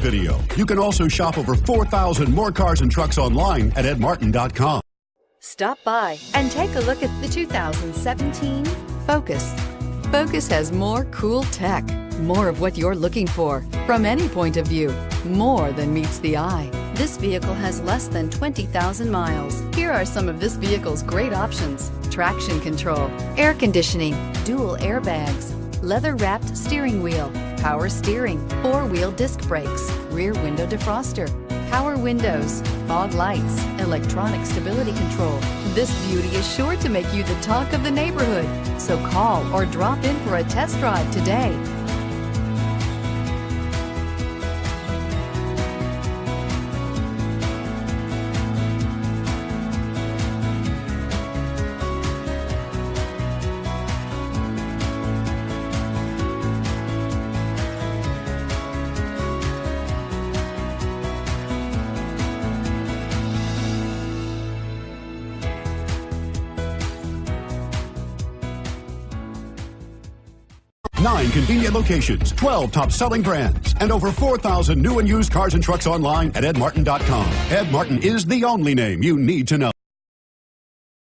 video. You can also shop over 4,000 more cars and trucks online at edmartin.com. Stop by and take a look at the 2017 Focus. Focus has more cool tech, more of what you're looking for from any point of view, more than meets the eye. This vehicle has less than 20,000 miles. Here are some of this vehicle's great options: traction control, air conditioning, dual airbags, leather-wrapped steering wheel, power steering, four-wheel disc brakes, rear window defroster, power windows, fog lights, electronic stability control. This beauty is sure to make you the talk of the neighborhood. So call or drop in for a test drive today. Nine convenient locations, 12 top-selling brands, and over 4,000 new and used cars and trucks online at edmartin.com. Ed Martin is the only name you need to know.